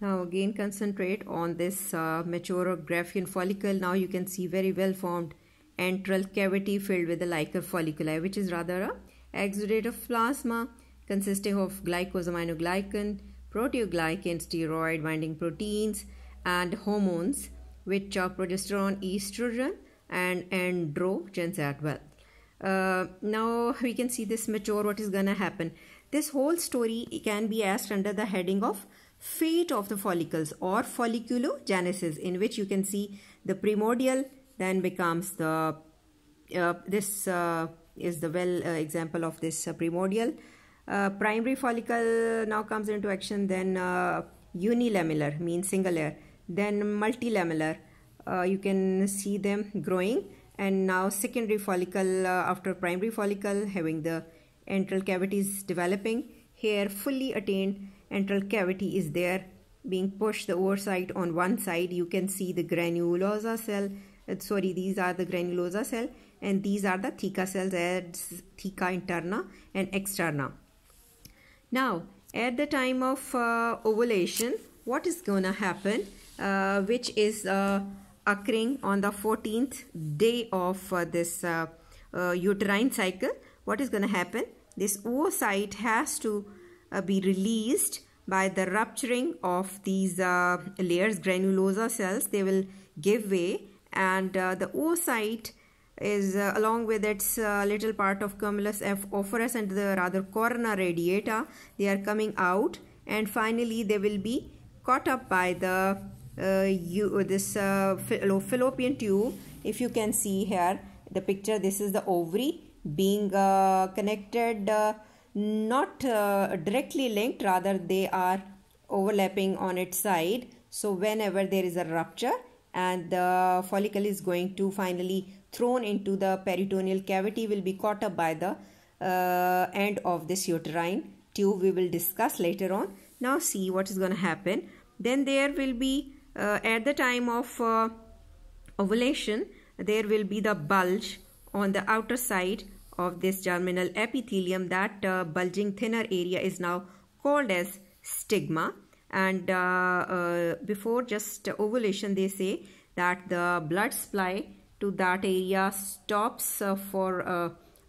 Now again concentrate on this mature Graafian follicle. Now you can see very well formed antral cavity filled with the Leica folliculi, which is rather a exudate of plasma consisting of glycosaminoglycan, proteoglycan, steroid binding proteins and hormones, which are progesterone, estrogen and androgens as well. Now we can see this mature, what is gonna happen. This whole story can be asked under the heading of fate of the follicles or folliculogenesis, in which you can see the primordial then becomes the this is the example of this primordial. Primary follicle now comes into action, then unilamellar means single layer, then multilamellar, you can see them growing, and now secondary follicle after primary follicle having the antral cavities developing. Here fully attained antral cavity is there being pushed the oocyte on one side. You can see the granulosa cell, these are the granulosa cell and these are the theca cells as theca interna and externa. Now at the time of ovulation, what is gonna happen, which is occurring on the 14th day of this uterine cycle, what is gonna happen, this oocyte has to be released by the rupturing of these layers, granulosa cells. They will give way, and the oocyte is along with its little part of cumulus operus and the rather corona radiata, they are coming out, and finally they will be caught up by the fallopian tube. If you can see here the picture, this is the ovary being connected, not directly linked, rather they are overlapping on its side. So whenever there is a rupture and the follicle is going to finally thrown into the peritoneal cavity, will be caught up by the end of this uterine tube. We will discuss later on. Now see what is going to happen. Then there will be at the time of ovulation, there will be the bulge on the outer side of this germinal epithelium. That bulging thinner area is now called as stigma, and before just ovulation they say that the blood supply to that area stops for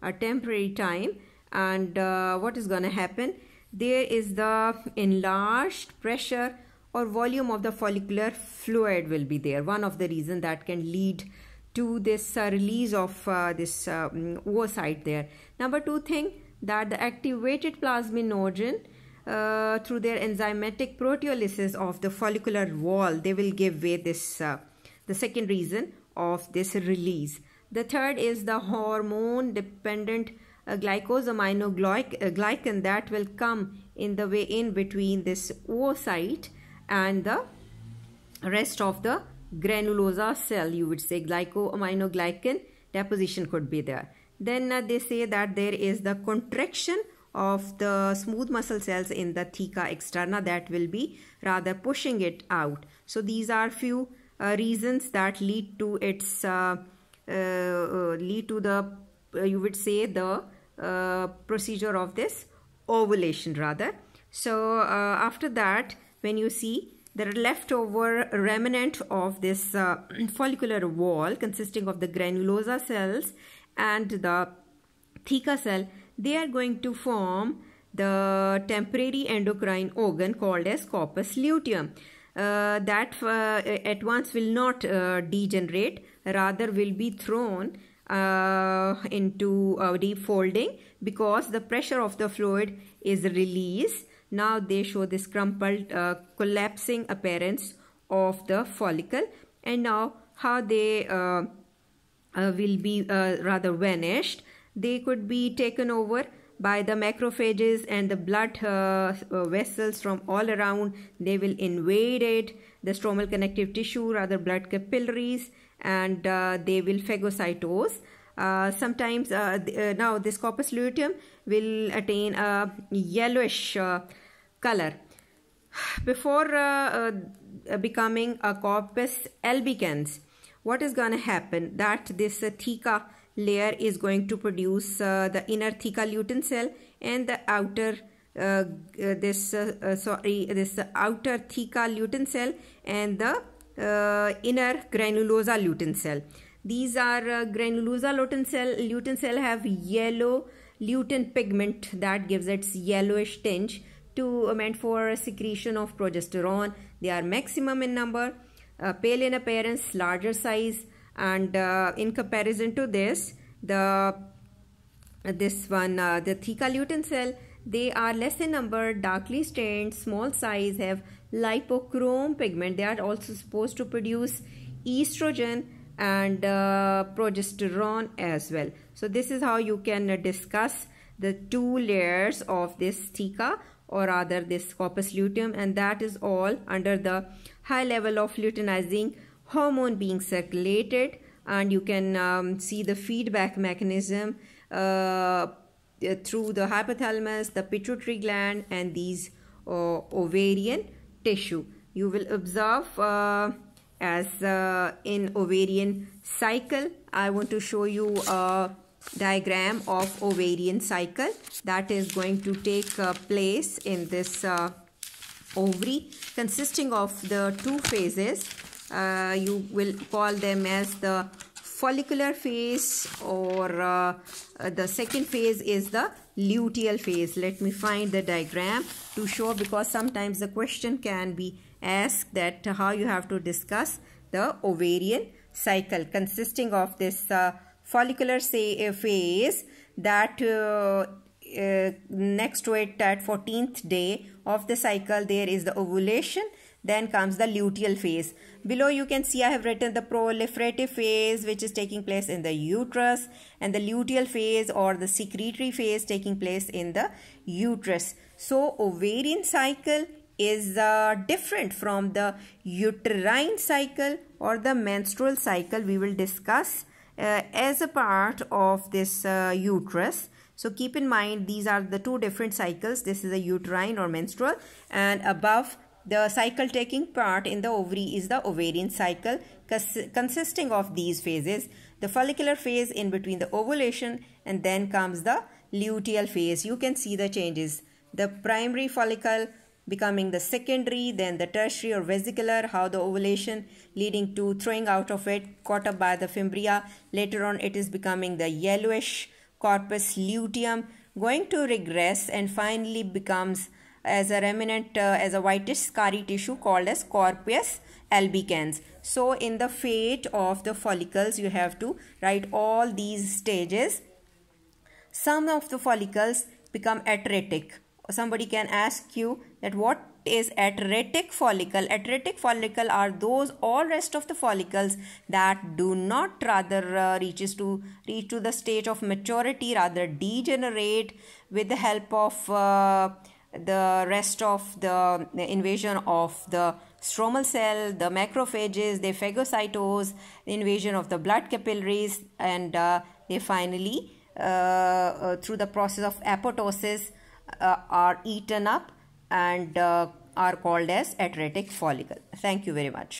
a temporary time, and what is going to happen, there is the enlarged pressure or volume of the follicular fluid will be there. One of the reasons that can lead to this release of this oocyte there. Number two thing, that the activated plasminogen through their enzymatic proteolysis of the follicular wall, they will give way this the second reason of this release. The third is the hormone dependent glycosaminoglycan that will come in the way in between this oocyte and the rest of the granulosa cell. You would say glycosaminoglycan deposition could be there. Then they say that there is the contraction of the smooth muscle cells in the theca externa that will be rather pushing it out. So these are few reasons that lead to its you would say the procedure of this ovulation rather. So after that, when you see the leftover remnant of this follicular wall consisting of the granulosa cells and the theca cell, they are going to form the temporary endocrine organ called as corpus luteum. That at once will not degenerate, rather will be thrown into deep folding because the pressure of the fluid is released. Now they show this crumpled collapsing appearance of the follicle, and now how they will be rather vanished. They could be taken over by the macrophages and the blood vessels from all around. They will invade it, the stromal connective tissue, rather blood capillaries, and they will phagocytose. Sometimes now this corpus luteum will attain a yellowish color before becoming a corpus albicans. What is going to happen, that this theca layer is going to produce the inner theca lutein cell and the outer this outer theca lutein cell and the inner granulosa lutein cell. These are granulosa lutein cell have yellow lutein pigment that gives its yellowish tinge to meant for secretion of progesterone. They are maximum in number, pale in appearance, larger size, and in comparison to this, the theca lutein cell, they are less in number, darkly stained, small size, have lipochrome pigment. They are also supposed to produce estrogen and progesterone as well. So this is how you can discuss the two layers of this theca, or rather this corpus luteum, and that is all under the high level of luteinizing hormone being circulated. And you can see the feedback mechanism through the hypothalamus, the pituitary gland, and these ovarian tissue. You will observe as in ovarian cycle. I want to show you a diagram of ovarian cycle that is going to take place in this ovary, consisting of the two phases. You will call them as the follicular phase, or the second phase is the luteal phase. Let me find the diagram to show, because sometimes the question can be asked that how you have to discuss the ovarian cycle, consisting of this follicular phase, that next to it at 14th day of the cycle there is the ovulation. Then comes the luteal phase. Below you can see I have written the proliferative phase, which is taking place in the uterus, and the luteal phase or the secretory phase taking place in the uterus. So ovarian cycle is different from the uterine cycle or the menstrual cycle. We will discuss as a part of this uterus. So keep in mind, these are the two different cycles. This is a uterine or menstrual, and above the cycle taking part in the ovary is the ovarian cycle, consisting of these phases: the follicular phase in between the ovulation, and then comes the luteal phase. You can see the changes: the primary follicle becoming the secondary, then the tertiary or vesicular, how the ovulation leading to throwing out of it, caught up by the fimbria. Later on it is becoming the yellowish corpus luteum, going to regress, and finally becomes as a remnant, as a whitish scarry tissue called as corpus albicans. So in the fate of the follicles, you have to write all these stages. Some of the follicles become atretic. Somebody can ask you that what is atretic follicle? Atretic follicle are those all rest of the follicles that do not rather reach to the stage of maturity, rather degenerate with the help of the rest of the invasion of the stromal cell, the macrophages, they phagocytose, the invasion of the blood capillaries, and they finally through the process of apoptosis are eaten up and are called as atretic follicle. Thank you very much.